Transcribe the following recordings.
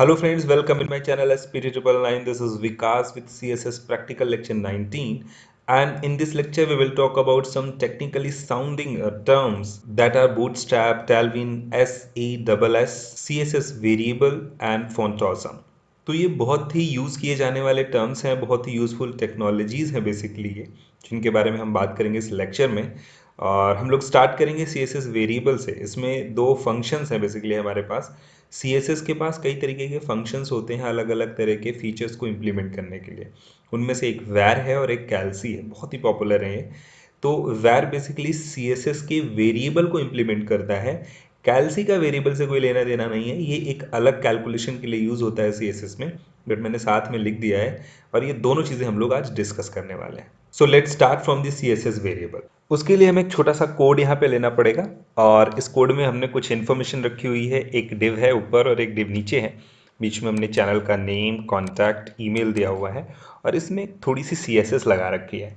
Hello friends, welcome in my channel SP999. This is Vikas with CSS Practical Lecture 19, and in this lecture we will talk about some technically sounding terms that are Bootstrap, Tailwind, SASS, CSS Variable and Font Awesome. तो ये बहुत ही use किए जाने वाले terms हैं, बहुत ही useful technologies हैं basically ये, जिनके बारे में हम बात करेंगे इस लेक्चर में। और हम लोग स्टार्ट करेंगे CSS वेरिएबल से। इसमें दो फंक्शंस हैं बेसिकली हमारे पास। CSS के पास कई तरीके के फंक्शंस होते हैं अलग अलग तरह के फीचर्स को इम्प्लीमेंट करने के लिए। उनमें से एक वैर है और एक कैल्सी है, बहुत ही पॉपुलर है ये। तो वैर बेसिकली CSS के वेरिएबल को इम्प्लीमेंट करता है। कैल्सी का वेरिएबल से कोई लेना देना नहीं है, ये एक अलग कैलकुलेशन के लिए यूज़ होता है CSS में, बट मैंने साथ में लिख दिया है और ये दोनों चीज़ें हम लोग आज डिस्कस करने वाले हैं। So let's start from the CSS variable. उसके लिए हमें एक छोटा सा कोड यहाँ पे लेना पड़ेगा और इस कोड में हमने कुछ इन्फॉर्मेशन रखी हुई है। एक डिव है ऊपर और एक डिव नीचे है। बीच में हमने चैनल का नेम, कॉन्टैक्ट, ईमेल दिया हुआ है और इसमें थोड़ी सी CSS लगा रखी है।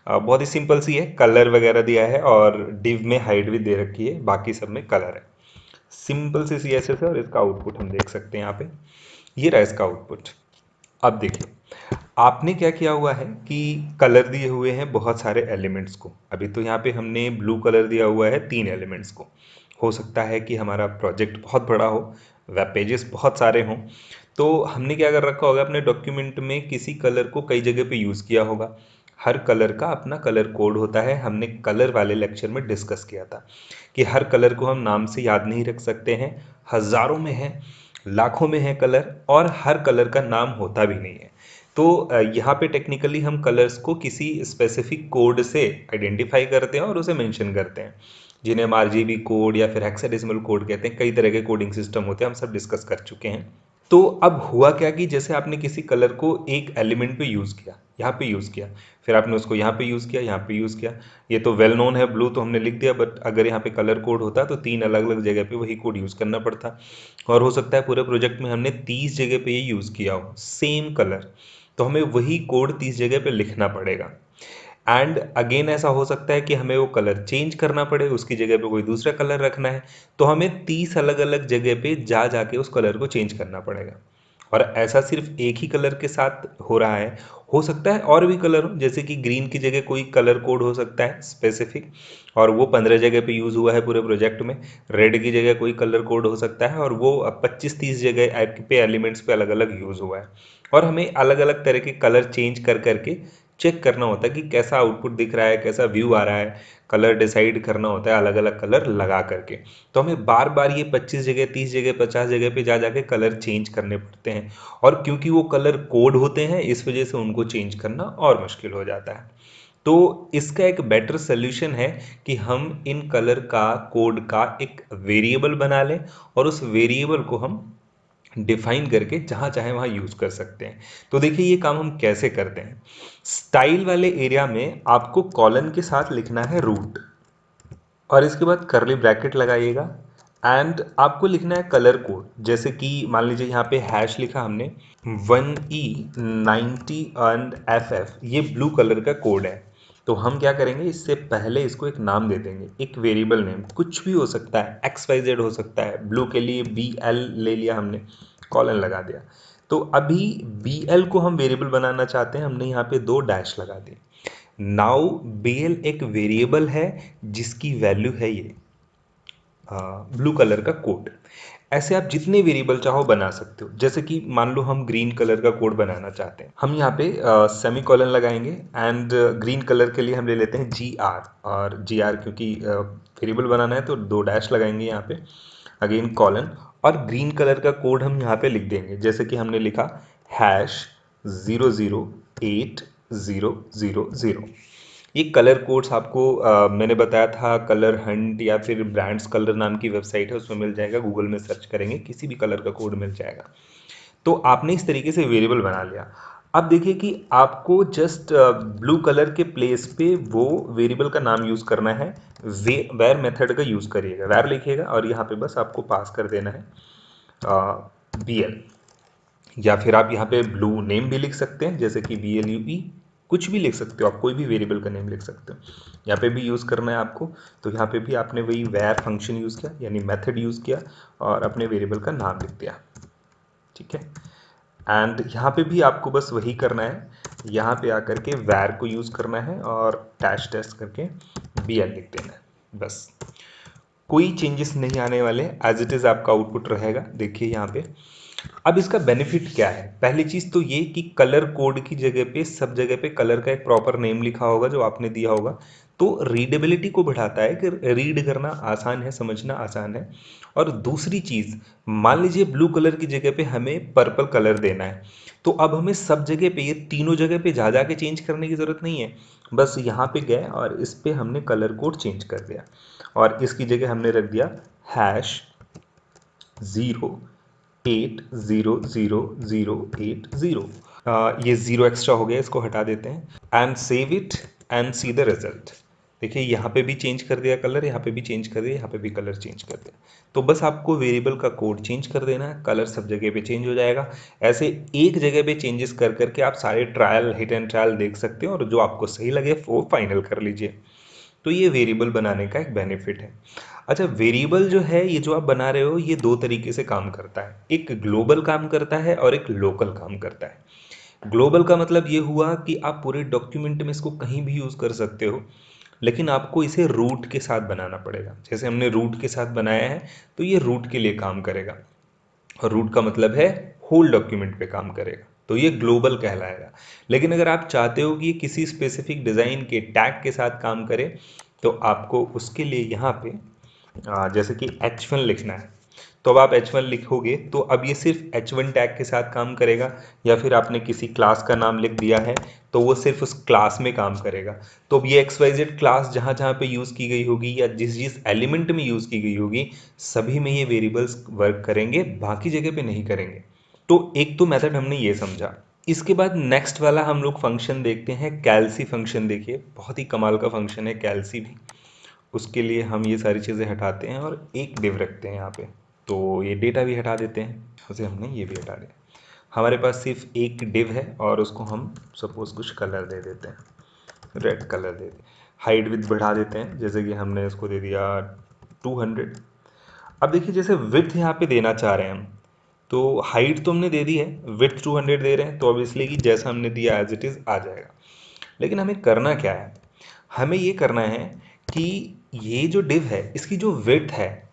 बहुत ही सिंपल सी है, कलर वगैरह दिया है और डिव में हाइट भी दे रखी है, बाकी सब में कलर है। सिंपल सी CSS है और इसका आउटपुट हम देख सकते हैं यहाँ पे। ये रहा इसका आउटपुट। अब देखिए, आपने क्या किया हुआ है कि कलर दिए हुए हैं बहुत सारे एलिमेंट्स को। अभी तो यहाँ पे हमने ब्लू कलर दिया हुआ है 3 एलिमेंट्स को। हो सकता है कि हमारा प्रोजेक्ट बहुत बड़ा हो, वेब पेजेस बहुत सारे हों, तो हमने क्या कर रखा होगा, अपने डॉक्यूमेंट में किसी कलर को कई जगह पे यूज़ किया होगा। हर कलर का अपना कलर कोड होता है। हमने कलर वाले लेक्चर में डिस्कस किया था कि हर कलर को हम नाम से याद नहीं रख सकते हैं। हज़ारों में है, लाखों में है कलर और हर कलर का नाम होता भी नहीं है। तो यहाँ पे टेक्निकली हम कलर्स को किसी स्पेसिफिक कोड से आइडेंटिफाई करते हैं और उसे मेंशन करते हैं, जिन्हें हम RGB कोड या फिर हेक्साडेसिमल कोड कहते हैं। कई तरह के कोडिंग सिस्टम होते हैं, हम सब डिस्कस कर चुके हैं। तो अब हुआ क्या कि जैसे आपने किसी कलर को एक एलिमेंट पे यूज़ किया, यहाँ पे यूज़ किया, फिर आपने उसको यहाँ पे यूज़ किया, यहाँ पे यूज़ किया। ये तो वेल नोन है ब्लू, तो हमने लिख दिया, बट अगर यहाँ पे कलर कोड होता तो 3 अलग अलग जगह पे वही कोड यूज़ करना पड़ता। और हो सकता है पूरे प्रोजेक्ट में हमने 30 जगह पे ये यूज़ किया हो सेम कलर, तो हमें वही कोड 30 जगह पे लिखना पड़ेगा। एंड अगेन ऐसा हो सकता है कि हमें वो कलर चेंज करना पड़े, उसकी जगह पे कोई दूसरा कलर रखना है, तो हमें 30 अलग अलग जगह पे जा जाके उस कलर को चेंज करना पड़ेगा। और ऐसा सिर्फ एक ही कलर के साथ हो रहा है, हो सकता है और भी कलर हो, जैसे कि ग्रीन की जगह कोई कलर कोड हो सकता है स्पेसिफिक, और वो 15 जगह पे यूज़ हुआ है पूरे प्रोजेक्ट में। रेड की जगह कोई कलर कोड हो सकता है और वो 25-30 जगह पे एलिमेंट्स पे अलग अलग यूज़ हुआ है। और हमें अलग अलग तरह के कलर चेंज कर करके चेक करना होता है कि कैसा आउटपुट दिख रहा है, कैसा व्यू आ रहा है। कलर डिसाइड करना होता है अलग अलग कलर लगा करके। तो हमें बार बार ये 25 जगह, 30 जगह, 50 जगह पे जा जाके कलर चेंज करने पड़ते हैं। और क्योंकि वो कलर कोड होते हैं, इस वजह से उनको चेंज करना और मुश्किल हो जाता है। तो इसका एक बेटर सोल्यूशन है कि हम इन कलर का कोड का एक वेरिएबल बना लें और उस वेरिएबल को हम डिफाइन करके जहाँ चाहे वहाँ यूज़ कर सकते हैं। तो देखिए ये काम हम कैसे करते हैं। स्टाइल वाले एरिया में आपको कॉलन के साथ लिखना है रूट, और इसके बाद करली ब्रैकेट लगाइएगा एंड आपको लिखना है कलर कोड। जैसे कि मान लीजिए यहाँ पे हैश लिखा हमने 1E90 एंड FF, ये ब्लू कलर का कोड है। तो हम क्या करेंगे, इससे पहले इसको एक नाम दे देंगे, एक वेरिएबल नेम, कुछ भी हो सकता है, XYZ हो सकता है। ब्लू के लिए BL ले लिया हमने, कॉलन लगा दिया। तो अभी BL को हम वेरिएबल बनाना चाहते हैं, हमने यहाँ पे 2 डैश लगा दिए। नाउ BL एक वेरिएबल है जिसकी वैल्यू है ये ब्लू कलर का कोड। ऐसे आप जितने वेरिएबल चाहो बना सकते हो। जैसे कि मान लो हम ग्रीन कलर का कोड बनाना चाहते हैं, हम यहाँ पे सेमी कॉलन लगाएंगे एंड ग्रीन कलर के लिए हम ले लेते हैं GR, और GR क्योंकि वेरिएबल बनाना है तो 2 डैश लगाएंगे यहाँ पे, अगेन कॉलन, और ग्रीन कलर का कोड हम यहाँ पे लिख देंगे। जैसे कि हमने लिखा हैश 008000। ये कलर कोड्स आपको मैंने बताया था, कलर हंट या फिर ब्रांड्स कलर नाम की वेबसाइट है, उसमें मिल जाएगा। गूगल में सर्च करेंगे, किसी भी कलर का कोड मिल जाएगा। तो आपने इस तरीके से वेरिएबल बना लिया। अब देखिए कि आपको जस्ट ब्लू कलर के प्लेस पे वो वेरिएबल का नाम यूज़ करना है। वेर मेथड का यूज़ करिएगा, वेर लिखिएगा और यहाँ पे बस आपको पास कर देना है BL, या फिर आप यहाँ पे ब्लू नेम भी लिख सकते हैं, जैसे कि BLUE, कुछ भी लिख सकते हो आप, कोई भी वेरिएबल का नेम लिख सकते हो। यहाँ पे भी यूज़ करना है आपको, तो यहाँ पे भी आपने वही वेर फंक्शन यूज़ किया, यानी मेथड यूज़ किया और अपने वेरिएबल का नाम लिख दिया। ठीक है। एंड यहाँ पे भी आपको बस वही करना है, यहाँ पे आकर के वैर को यूज़ करना है और डैश डैश करके bl लिख देना है, बस। कोई चेंजेस नहीं आने वाले, एज इट इज़ आपका आउटपुट रहेगा। देखिए यहाँ पे अब इसका बेनिफिट क्या है। पहली चीज़ तो ये कि कलर कोड की जगह पे सब जगह पे कलर का एक प्रॉपर नेम लिखा होगा जो आपने दिया होगा, तो रीडेबिलिटी को बढ़ाता है कि रीड करना आसान है, समझना आसान है। और दूसरी चीज़, मान लीजिए ब्लू कलर की जगह पे हमें पर्पल कलर देना है, तो अब हमें सब जगह पे, ये तीनों जगह पे जा के चेंज करने की ज़रूरत नहीं है। बस यहाँ पे गए और इस पे हमने कलर कोड चेंज कर दिया और इसकी जगह हमने रख दिया #08000080। ये ज़ीरो एक्स्ट्रा हो गया, इसको हटा देते हैं and save it and see the result. देखिए यहाँ पे भी चेंज कर दिया कलर, यहाँ पे भी चेंज कर दिया, यहाँ पे भी कलर चेंज कर दिया। तो बस आपको वेरिएबल का कोड चेंज कर देना है, कलर सब जगह पे चेंज हो जाएगा। ऐसे एक जगह पे चेंजेस कर करके आप सारे ट्रायल, हिट एंड ट्रायल देख सकते हो और जो आपको सही लगे वो फाइनल कर लीजिए। तो ये वेरिएबल बनाने का एक बेनिफिट है। अच्छा, वेरिएबल जो है ये जो आप बना रहे हो, ये दो तरीके से काम करता है, एक ग्लोबल काम करता है और एक लोकल काम करता है। ग्लोबल का मतलब ये हुआ कि आप पूरे डॉक्यूमेंट में इसको कहीं भी यूज़ कर सकते हो, लेकिन आपको इसे रूट के साथ बनाना पड़ेगा। जैसे हमने रूट के साथ बनाया है, तो ये रूट के लिए काम करेगा और रूट का मतलब है होल डॉक्यूमेंट पे काम करेगा, तो ये ग्लोबल कहलाएगा। लेकिन अगर आप चाहते हो कि ये किसी स्पेसिफिक डिज़ाइन के टैग के साथ काम करे, तो आपको उसके लिए यहाँ पे जैसे कि H1 लिखना है, तो अब आप H1 लिखोगे तो अब ये सिर्फ H1 टैग के साथ काम करेगा, या फिर आपने किसी क्लास का नाम लिख दिया है तो वो सिर्फ उस क्लास में काम करेगा। तो अब ये XYZ क्लास जहाँ जहाँ पे यूज़ की गई होगी या जिस जिस एलिमेंट में यूज़ की गई होगी, सभी में ये वेरिएबल्स वर्क करेंगे, बाकी जगह पे नहीं करेंगे। तो एक तो मेथड हमने ये समझा। इसके बाद नेक्स्ट वाला हम लोग फंक्शन देखते हैं, कैलसी फंक्शन। देखिए बहुत ही कमाल का फंक्शन है कैलसी भी। उसके लिए हम ये सारी चीज़ें हटाते हैं और एक डिव रखते हैं यहाँ पे, तो ये डेटा भी हटा देते हैं, उसे हमने ये भी हटा दिया। हमारे पास सिर्फ एक डिव है और उसको हम सपोज कुछ कलर दे देते हैं, रेड कलर दे दें। हाइट विड्थ बढ़ा देते हैं, जैसे कि हमने इसको दे दिया 200। अब देखिए जैसे विड्थ यहाँ पे देना चाह रहे हैं हम, तो हाइट तो हमने दे दी है, विड्थ 200 दे रहे हैं, तो ऑब्वियसली कि जैसा हमने दिया एज इट इज़ आ जाएगा। लेकिन हमें करना क्या है, हमें ये करना है कि ये जो डिव है इसकी जो विड्थ है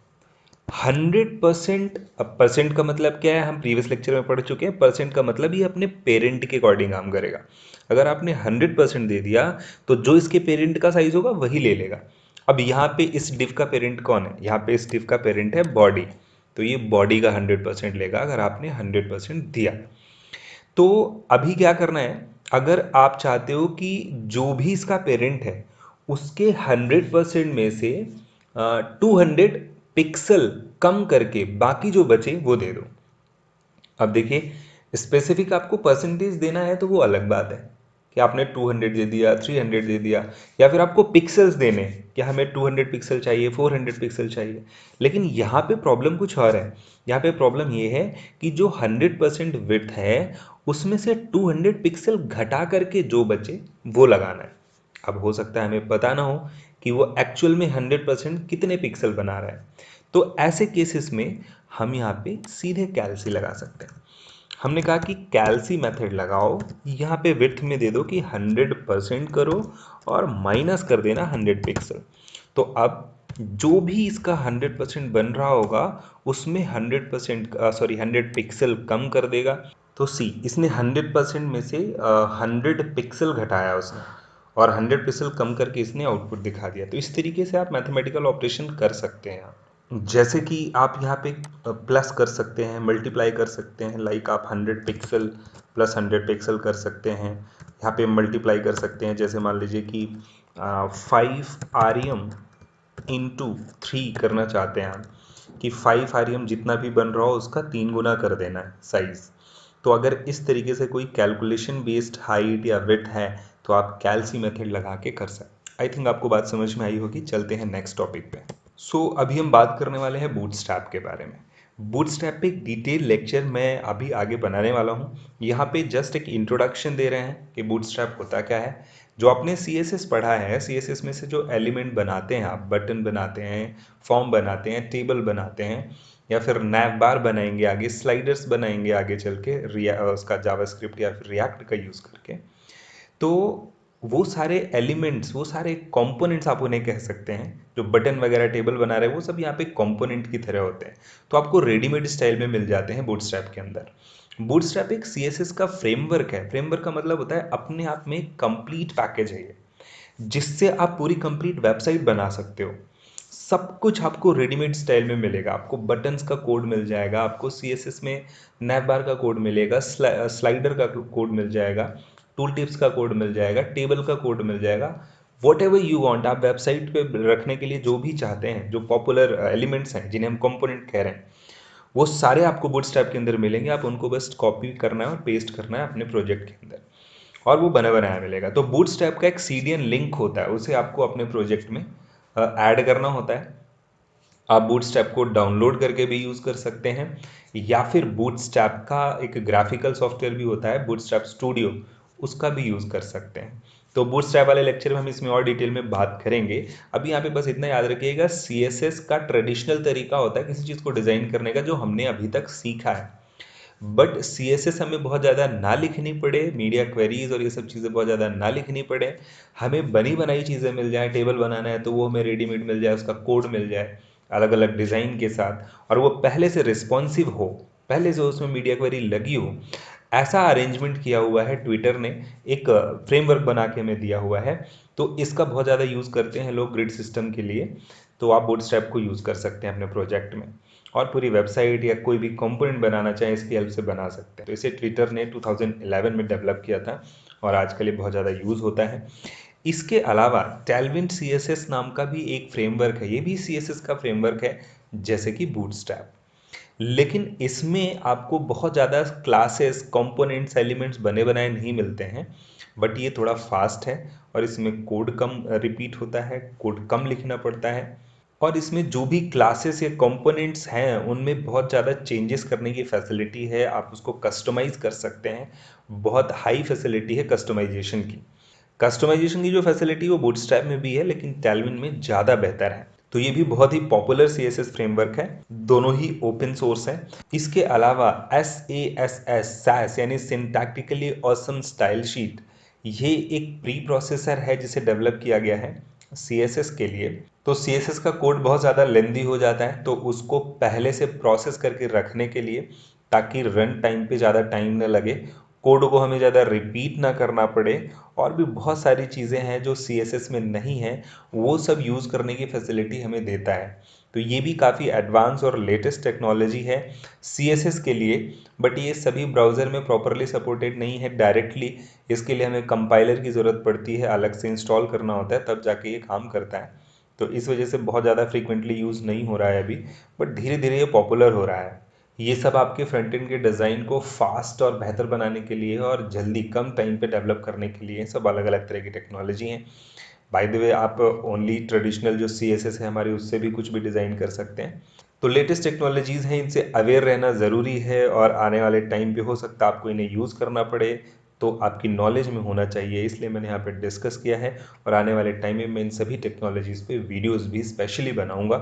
100%। अब परसेंट का मतलब क्या है, हम प्रीवियस लेक्चर में पढ़ चुके हैं। परसेंट का मतलब ये अपने पेरेंट के अकॉर्डिंग काम करेगा। अगर आपने 100% दे दिया तो जो इसके पेरेंट का साइज होगा वही ले लेगा। अब यहाँ पे इस डिव का पेरेंट कौन है, यहाँ पे इस डिव का पेरेंट है बॉडी, तो ये बॉडी का 100% लेगा अगर आपने 100% दिया। तो अभी क्या करना है, अगर आप चाहते हो कि जो भी इसका पेरेंट है उसके 100% में से 200 पिक्सल कम करके बाकी जो बचे वो दे दो। अब देखिए स्पेसिफिक आपको परसेंटेज देना है तो वो अलग बात है कि आपने 200 दे दिया, 300 दे दिया, या फिर आपको पिक्सल्स देने कि हमें 200 पिक्सल चाहिए, 400 पिक्सल चाहिए। लेकिन यहाँ पे प्रॉब्लम कुछ और है। यहाँ पे प्रॉब्लम ये है कि जो 100% विड्थ है उसमें से 200 पिक्सल घटा करके जो बचे वो लगाना है। अब हो सकता है हमें पता ना हो कि वो एक्चुअल में 100% कितने पिक्सल बना रहा है, तो ऐसे केसेस में हम यहाँ पे सीधे कैलसी लगा सकते हैं। हमने कहा कि कैलसी मेथड लगाओ, यहाँ पे विड्थ में दे दो कि 100% करो और माइनस कर देना 100 पिक्सल। तो अब जो भी इसका 100% बन रहा होगा उसमें 100 पिक्सल कम कर देगा। तो सी इसने 100% में से 100 पिक्सल घटाया उसने और 100 पिक्सल कम करके इसने आउटपुट दिखा दिया। तो इस तरीके से आप मैथमेटिकल ऑपरेशन कर सकते हैं। जैसे कि आप यहाँ पे प्लस कर सकते हैं, मल्टीप्लाई कर सकते हैं, लाइक आप 100 पिक्सल प्लस 100 पिक्सल कर सकते हैं। यहाँ पे मल्टीप्लाई कर सकते हैं, जैसे मान लीजिए कि 5 rem इंटू 3 करना चाहते हैं आप, कि 5 rem जितना भी बन रहा हो उसका 3 गुना कर देना है साइज़। तो अगर इस तरीके से कोई कैलकुलेशन बेस्ड हाइट या विड्थ है तो आप कैलसी मेथड लगा के कर सकते। आई थिंक आपको बात समझ में आई होगी। चलते हैं नेक्स्ट टॉपिक पे। अभी हम बात करने वाले हैं बूटस्ट्रैप के बारे में। बूटस्ट्रैप पे एक डिटेल लेक्चर मैं अभी आगे बनाने वाला हूँ। यहाँ पे जस्ट एक इंट्रोडक्शन दे रहे हैं कि बूटस्ट्रैप होता क्या है। जो आपने CSS पढ़ा है, CSS में से जो एलिमेंट बनाते हैं आप, बटन बनाते हैं, फॉर्म बनाते हैं, टेबल बनाते हैं, या फिर नैव बार बनाएंगे, आगे स्लाइडर्स बनाएंगे आगे चल के उसका जावास्क्रिप्ट या फिर रिएक्ट का यूज़ करके। तो वो सारे एलिमेंट्स, वो सारे कंपोनेंट्स आप उन्हें कह सकते हैं, जो बटन वगैरह टेबल बना रहे हैं वो सब यहाँ पे कंपोनेंट की तरह होते हैं। तो आपको रेडीमेड स्टाइल में मिल जाते हैं बूटस्ट्रैप के अंदर। बूटस्ट्रैप एक सीएसएस का फ्रेमवर्क है। फ्रेमवर्क का मतलब होता है अपने आप में कंप्लीट पैकेज है ये, जिससे आप पूरी कंप्लीट वेबसाइट बना सकते हो। सब कुछ आपको रेडीमेड स्टाइल में मिलेगा। आपको बटन्स का कोड मिल जाएगा, आपको सीएसएस में नैवबार का कोड मिलेगा, स्लाइडर का कोड मिल जाएगा, टूल टिप्स का कोड मिल जाएगा, टेबल का कोड मिल जाएगा। वॉट एवर यू वॉन्ट, आप वेबसाइट पे रखने के लिए जो भी चाहते हैं, जो पॉपुलर एलिमेंट्स हैं जिन्हें हम कंपोनेंट कह रहे हैं, वो सारे आपको बूटस्ट्रैप के अंदर मिलेंगे। आप उनको बस कॉपी करना है और पेस्ट करना है अपने प्रोजेक्ट के अंदर, और वो बना बनाया मिलेगा। तो बूटस्ट्रैप का एक सीडीएन लिंक होता है, उसे आपको अपने प्रोजेक्ट में ऐड करना होता है। आप बूटस्ट्रैप को डाउनलोड करके भी यूज़ कर सकते हैं, या फिर बूटस्ट्रैप का एक ग्राफिकल सॉफ्टवेयर भी होता है बूटस्ट्रैप स्टूडियो, उसका भी यूज़ कर सकते हैं। तो बूटस्ट्रैप वाले लेक्चर में हम इसमें और डिटेल में बात करेंगे। अभी यहाँ पे बस इतना याद रखिएगा, सीएसएस का ट्रेडिशनल तरीका होता है किसी चीज़ को डिज़ाइन करने का जो हमने अभी तक सीखा है। बट सीएसएस हमें बहुत ज़्यादा ना लिखनी पड़े, मीडिया क्वेरीज और ये सब चीज़ें बहुत ज़्यादा ना लिखनी पड़े, हमें बनी बनाई चीज़ें मिल जाए। टेबल बनाना है तो वो हमें रेडीमेड मिल जाए, उसका कोड मिल जाए अलग अलग डिज़ाइन के साथ, और वो पहले से रिस्पॉन्सिव हो, पहले से उसमें मीडिया क्वेरी लगी हो। ऐसा अरेंजमेंट किया हुआ है ट्विटर ने, एक फ्रेमवर्क बना के हमें दिया हुआ है। तो इसका बहुत ज़्यादा यूज़ करते हैं लोग ग्रिड सिस्टम के लिए। तो आप बूटस्ट्रैप को यूज़ कर सकते हैं अपने प्रोजेक्ट में, और पूरी वेबसाइट या कोई भी कंपोनेंट बनाना चाहे इसकी हेल्प से बना सकते हैं। तो इसे ट्विटर ने 2011 में डेवलप किया था और आजकल ये बहुत ज़्यादा यूज़ होता है। इसके अलावा टैलविंड सीएसएस नाम का भी एक फ्रेमवर्क है, ये भी सीएसएस का फ्रेमवर्क है जैसे कि बूटस्ट्रैप, लेकिन इसमें आपको बहुत ज़्यादा क्लासेस, कंपोनेंट्स, एलिमेंट्स बने बनाए नहीं मिलते हैं। बट ये थोड़ा फास्ट है और इसमें कोड कम रिपीट होता है, कोड कम लिखना पड़ता है, और इसमें जो भी क्लासेस या कंपोनेंट्स हैं उनमें बहुत ज़्यादा चेंजेस करने की फैसिलिटी है, आप उसको कस्टमाइज़ कर सकते हैं। बहुत हाई फैसिलिटी है कस्टमाइजेशन की। कस्टमाइजेशन की जो फैसिलिटी वो बूटस्ट्रैप में भी है, लेकिन टैलविन में ज़्यादा बेहतर है। तो ये भी बहुत ही पॉपुलर सीएसएस फ्रेमवर्क है, दोनों ही ओपन सोर्स है। इसके अलावा SAS यानी सिंटैक्टिकली ऑसम स्टाइल शीट, ये एक प्री प्रोसेसर है जिसे डेवलप किया गया है सीएसएस के लिए। तो सीएसएस का कोड बहुत ज़्यादा लेंदी हो जाता है, तो उसको पहले से प्रोसेस करके रखने के लिए, ताकि रन टाइम पे ज़्यादा टाइम न लगे, कोड को हमें ज़्यादा रिपीट ना करना पड़े, और भी बहुत सारी चीज़ें हैं जो सीएसएस में नहीं हैं, वो सब यूज़ करने की फैसिलिटी हमें देता है। तो ये भी काफ़ी एडवांस और लेटेस्ट टेक्नोलॉजी है सीएसएस के लिए। बट ये सभी ब्राउज़र में प्रॉपरली सपोर्टेड नहीं है डायरेक्टली, इसके लिए हमें कंपाइलर की ज़रूरत पड़ती है, अलग से इंस्टॉल करना होता है, तब जाके ये काम करता है। तो इस वजह से बहुत ज़्यादा फ्रीक्वेंटली यूज़ नहीं हो रहा है अभी, बट धीरे धीरे ये पॉपुलर हो रहा है। ये सब आपके फ्रंट एंड के डिज़ाइन को फास्ट और बेहतर बनाने के लिए और जल्दी कम टाइम पे डेवलप करने के लिए सब अलग अलग तरह की टेक्नोलॉजी हैं। बाय द वे, आप ओनली ट्रेडिशनल जो सीएसएस है हमारी, उससे भी कुछ भी डिज़ाइन कर सकते हैं। तो लेटेस्ट टेक्नोलॉजीज़ हैं, इनसे अवेयर रहना ज़रूरी है, और आने वाले टाइम पे हो सकता है आपको इन्हें यूज़ करना पड़े, तो आपकी नॉलेज में होना चाहिए, इसलिए मैंने यहाँ पे डिस्कस किया है। और आने वाले टाइम में मैं इन सभी टेक्नोलॉजीज़ पे वीडियोज़ भी स्पेशली बनाऊँगा।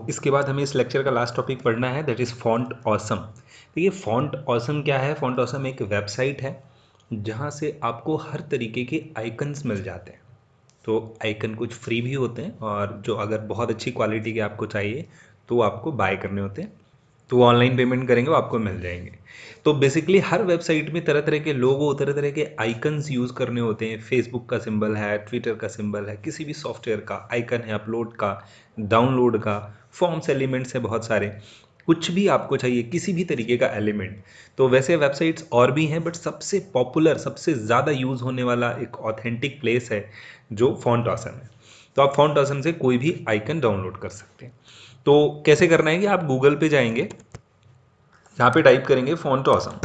इसके बाद हमें इस लेक्चर का लास्ट टॉपिक पढ़ना है, दैट इज़ फॉन्ट ऑसम। देखिए, फॉन्ट ऑसम क्या है? फॉन्ट ऑसम एक वेबसाइट है जहाँ से आपको हर तरीके के आइकन्स मिल जाते हैं। तो आइकन कुछ फ्री भी होते हैं, और जो अगर बहुत अच्छी क्वालिटी के आपको चाहिए तो आपको बाय करने होते हैं। तो ऑनलाइन पेमेंट करेंगे वो आपको मिल जाएंगे। तो बेसिकली हर वेबसाइट में तरह तरह के लोगो, तरह तरह के आइकन्स यूज़ करने होते हैं। फेसबुक का सिंबल है, ट्विटर का सिंबल है, किसी भी सॉफ्टवेयर का आइकन है, अपलोड का, डाउनलोड का, फॉर्म्स एलिमेंट्स है बहुत सारे। कुछ भी आपको चाहिए, किसी भी तरीके का एलिमेंट। तो वैसे वेबसाइट्स और भी हैं, बट सबसे पॉपुलर, सबसे ज़्यादा यूज़ होने वाला एक ऑथेंटिक प्लेस है जो फॉन्ट ऑसम है। तो आप फॉन्ट ऑसम से कोई भी आइकन डाउनलोड कर सकते हैं। तो कैसे करना है कि आप गूगल पे जाएंगे, यहाँ पे टाइप करेंगे फॉन्ट ऑसम,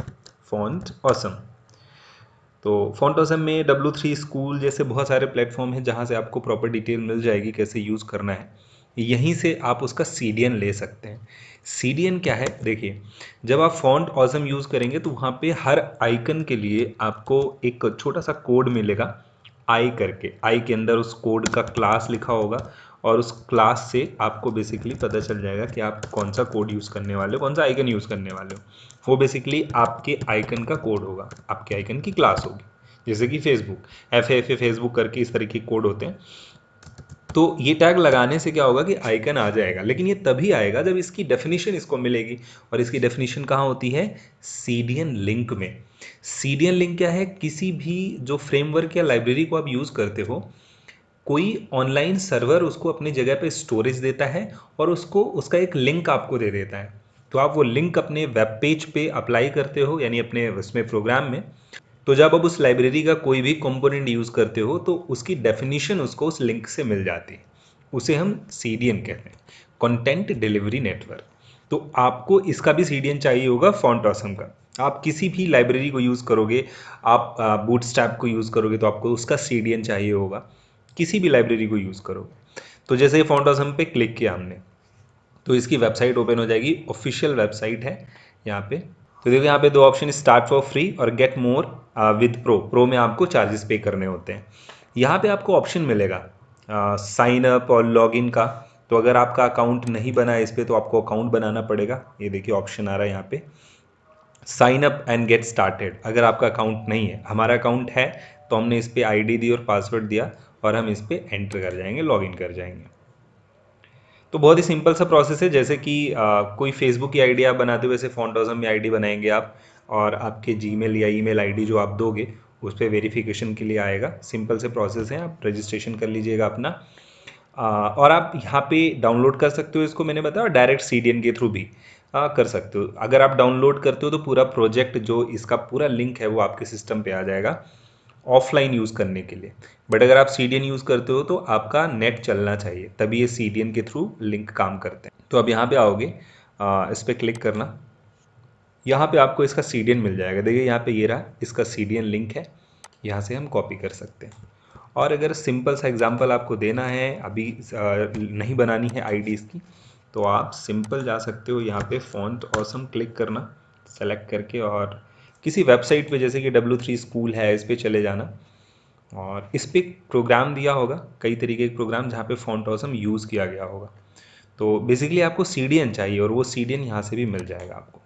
फॉन्ट ऑसम। तो फॉन्ट ऑसम में W3 स्कूल जैसे बहुत सारे प्लेटफॉर्म हैं जहाँ से आपको प्रॉपर डिटेल मिल जाएगी कैसे यूज़ करना है। यहीं से आप उसका CDN ले सकते हैं। CDN क्या है? देखिए, जब आप फॉन्ट ऑसम यूज़ करेंगे तो वहाँ पे हर आइकन के लिए आपको एक छोटा सा कोड मिलेगा, आई करके। आई के अंदर उस कोड का क्लास लिखा होगा, और उस क्लास से आपको बेसिकली पता चल जाएगा कि आप कौन सा कोड यूज़ करने वाले हो, कौन सा आइकन यूज़ करने वाले हो। वो बेसिकली आपके आइकन का कोड होगा, आपके आइकन की क्लास होगी। जैसे कि फेसबुक, FAFA फेसबुक करके इस तरह के कोड होते हैं। तो ये टैग लगाने से क्या होगा कि आइकन आ जाएगा, लेकिन ये तभी आएगा जब इसकी डेफिनेशन इसको मिलेगी। और इसकी डेफिनेशन कहाँ होती है? सीडीएन लिंक में। सीडीएन लिंक क्या है? किसी भी जो फ्रेमवर्क या लाइब्रेरी को आप यूज़ करते हो, कोई ऑनलाइन सर्वर उसको अपनी जगह पे स्टोरेज देता है और उसको उसका एक लिंक आपको दे देता है। तो आप वो लिंक अपने वेब पेज पे अप्लाई करते हो, यानी अपने उसमें प्रोग्राम में। तो जब आप उस लाइब्रेरी का कोई भी कंपोनेंट यूज़ करते हो तो उसकी डेफिनेशन उसको उस लिंक से मिल जाती है। उसे हम सीडीएन कहते हैं, कंटेंट डिलीवरी नेटवर्क। तो आपको इसका भी सीडीएन चाहिए होगा फॉन्ट ऑसम का। आप किसी भी लाइब्रेरी को यूज़ करोगे, आप बूटस्ट्रैप को यूज़ करोगे तो आपको उसका सीडीएन चाहिए होगा। किसी भी लाइब्रेरी को यूज़ करोगे। तो जैसे ही फॉन्ट ऑसम पे क्लिक किया हमने, तो इसकी वेबसाइट ओपन हो जाएगी। ऑफिशियल वेबसाइट है यहाँ पे। तो देखो यहाँ पे दो ऑप्शन, स्टार्ट फॉर फ्री और get more with pro. Pro में आपको चार्जेस पे करने होते हैं। यहाँ पे आपको ऑप्शन मिलेगा साइन अप और लॉग इन का। तो अगर आपका अकाउंट नहीं बना है इस पर तो आपको अकाउंट बनाना पड़ेगा। ये देखिए ऑप्शन आ रहा है यहाँ पे, sign up and get started. अगर आपका अकाउंट नहीं है, हमारा अकाउंट है, तो हमने इस पर आईडी दी और पासवर्ड दिया और हम इस पर एंटर कर जाएंगे, लॉग इन कर जाएंगे। तो बहुत ही सिंपल सा प्रोसेस है। जैसे कि कोई फेसबुक की आईडी आप बनाते हो, वैसे फॉन्टोज़म में आईडी बनाएंगे आप, और आपके जीमेल या ईमेल आईडी जो आप दोगे उस पर वेरिफिकेशन के लिए आएगा। सिंपल से प्रोसेस है, आप रजिस्ट्रेशन कर लीजिएगा अपना। और आप यहाँ पे डाउनलोड कर सकते हो इसको, मैंने बताया, डायरेक्ट सीडीएन के थ्रू भी कर सकते हो। अगर आप डाउनलोड करते हो तो पूरा प्रोजेक्ट जो इसका पूरा लिंक है वो आपके सिस्टम पे आ जाएगा ऑफलाइन यूज़ करने के लिए। बट अगर आप सीडीएन यूज़ करते हो तो आपका नेट चलना चाहिए, तभी ये सीडीएन के थ्रू लिंक काम करते हैं। तो अब यहाँ पे आओगे, इस पर क्लिक करना। यहाँ पे आपको इसका सीडीएन मिल जाएगा। देखिए यहाँ पे ये रहा, इसका सीडीएन लिंक है। यहाँ से हम कॉपी कर सकते हैं। और अगर सिंपल सा एग्जांपल आपको देना है, अभी नहीं बनानी है आईडी इसकी, तो आप सिंपल जा सकते हो यहाँ पे फॉन्ट ऑसम क्लिक करना, सेलेक्ट करके, और किसी वेबसाइट पे जैसे कि W3 स्कूल है इस पर चले जाना। और इस पर प्रोग्राम दिया होगा, कई तरीके के प्रोग्राम जहाँ पे फॉन्ट ऑसम यूज़ किया गया होगा। तो बेसिकली आपको सीडीएन चाहिए और वो सीडीएन यहाँ से भी मिल जाएगा आपको।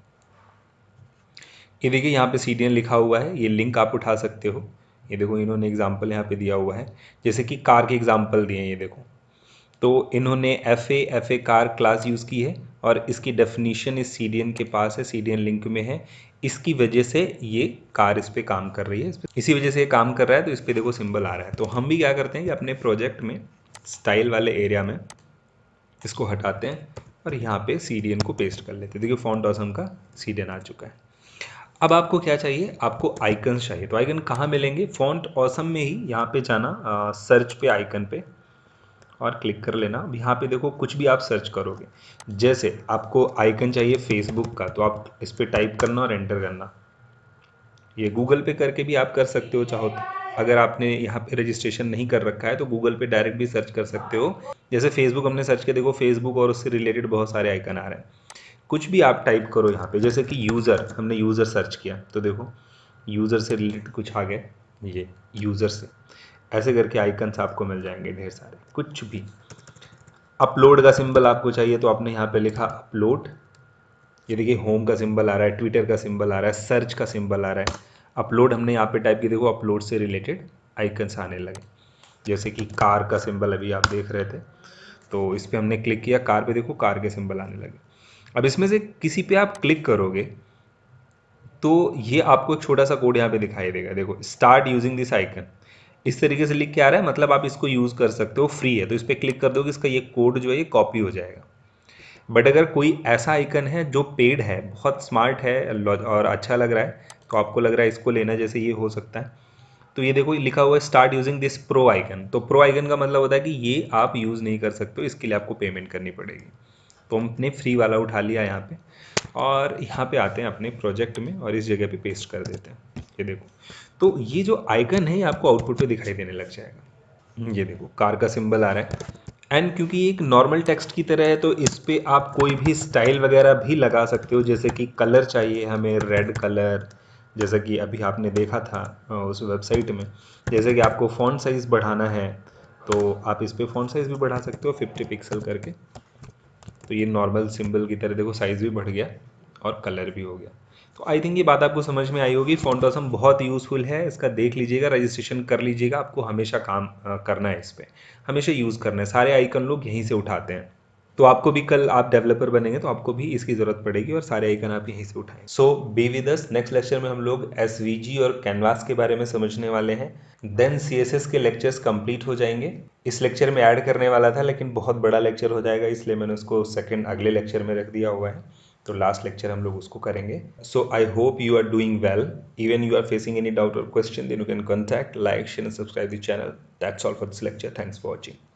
ये देखिए यहाँ पे सीडीएन लिखा हुआ है, ये लिंक आप उठा सकते हो। ये देखो इन्होंने एग्जाम्पल यहाँ पे दिया हुआ है, जैसे कि कार के एग्जाम्पल दिए हैं। ये देखो, तो इन्होंने FA कार क्लास यूज़ की है और इसकी डेफिनीशन इस सीडीएन के पास है, सीडीएन लिंक में है। इसकी वजह से ये कार इस पे काम कर रही है, इसी वजह से ये काम कर रहा है। तो इस पे देखो सिंबल आ रहा है। तो हम भी क्या करते हैं कि अपने प्रोजेक्ट में स्टाइल वाले एरिया में इसको हटाते हैं और यहाँ पे सीडीएन को पेस्ट कर लेते हैं। देखिए फॉन्ट ऑसम का सीडीएन आ चुका है। अब आपको क्या चाहिए? आपको आइकन्स चाहिए। तो आइकन कहाँ मिलेंगे? फॉन्ट ऑसम में ही यहाँ पे जाना, सर्च पे आइकन पे, और क्लिक कर लेना। अब यहाँ पे देखो कुछ भी आप सर्च करोगे, जैसे आपको आइकन चाहिए फेसबुक का, तो आप इस पर टाइप करना और एंटर करना। ये गूगल पे करके भी आप कर सकते हो चाहो तो। अगर आपने यहाँ पे रजिस्ट्रेशन नहीं कर रखा है तो गूगल पे डायरेक्ट भी सर्च कर सकते हो। जैसे फेसबुक हमने सर्च किया, देखो फेसबुक और उससे रिलेटेड बहुत सारे आइकन आ रहे हैं। कुछ भी आप टाइप करो यहाँ पे, जैसे कि यूज़र, हमने यूज़र सर्च किया तो देखो यूज़र से रिलेटेड कुछ आ गए, ये यूज़र से, ऐसे करके आइकन्स आपको मिल जाएंगे ढेर सारे। कुछ भी, अपलोड का सिंबल आपको चाहिए तो आपने यहाँ पे लिखा अपलोड। ये देखिए होम का सिंबल आ रहा है, ट्विटर का सिंबल आ रहा है, सर्च का सिंबल आ रहा है। अपलोड हमने यहाँ पे टाइप किया, देखो अपलोड से रिलेटेड आइकन्स आने लगे। जैसे कि कार का सिंबल अभी आप देख रहे थे, तो इस पर हमने क्लिक किया, कार पे देखो कार के सिंबल आने लगे। अब इसमें से किसी पे आप क्लिक करोगे तो ये आपको एक छोटा सा कोड यहाँ पे दिखाई देगा। देखो स्टार्ट यूजिंग दिस आइकन, इस तरीके से लिख के आ रहा है, मतलब आप इसको यूज़ कर सकते हो, फ्री है। तो इस पर क्लिक कर दोगे, इसका ये कोड जो है ये कॉपी हो जाएगा। बट अगर कोई ऐसा आइकन है जो पेड है, बहुत स्मार्ट है और अच्छा लग रहा है, तो आपको लग रहा है इसको लेना, जैसे ये हो सकता है। तो ये देखो लिखा हुआ है start using this pro icon. तो प्रो आइकन का मतलब होता है कि ये आप यूज़ नहीं कर सकते हो, इसके लिए आपको पेमेंट करनी पड़ेगी। तो हमने फ्री वाला उठा लिया यहाँ पे, और यहाँ पे आते हैं अपने प्रोजेक्ट में और इस जगह पे पेस्ट कर देते हैं। ये देखो, तो ये जो आइकन है ये आपको आउटपुट पे दिखाई देने लग जाएगा। ये देखो कार का सिंबल आ रहा है, एंड क्योंकि ये एक नॉर्मल टेक्स्ट की तरह है तो इस पे आप कोई भी स्टाइल वगैरह भी लगा सकते हो। जैसे कि कलर चाहिए हमें, रेड कलर, जैसा कि अभी आपने देखा था उस वेबसाइट में। जैसे कि आपको फ़ॉन्ट साइज़ बढ़ाना है, तो आप इस पर फ़ॉन्ट साइज़ भी बढ़ा सकते हो 50 पिक्सल करके। तो ये नॉर्मल सिंबल की तरह देखो साइज़ भी बढ़ गया और कलर भी हो गया। तो आई थिंक ये बात आपको समझ में आई होगी। फ़ॉन्ट ऑसम बहुत यूज़फुल है, इसका देख लीजिएगा, रजिस्ट्रेशन कर लीजिएगा। आपको हमेशा काम करना है, इस पर हमेशा यूज़ करना है। सारे आइकन लोग यहीं से उठाते हैं। तो आपको भी कल आप डेवलपर बनेंगे तो आपको भी इसकी ज़रूरत पड़ेगी और सारे आइकन आप यहीं से उठाएं। So be with us. Next lecture में हम लोग एसवीजी और कैनवास के बारे में समझने वाले हैं। देन सीएसएस के लेक्चर्स कंप्लीट हो जाएंगे। इस लेक्चर में ऐड करने वाला था लेकिन बहुत बड़ा लेक्चर हो जाएगा, इसलिए मैंने उसको सेकंड अगले लेक्चर में रख दिया हुआ है। तो लास्ट लेक्चर हम लोग उसको करेंगे। So I hope you are doing well. Even you are facing any doubt or question, then you can contact, like, share and subscribe the channel. That's all for this lecture. Thanks for watching.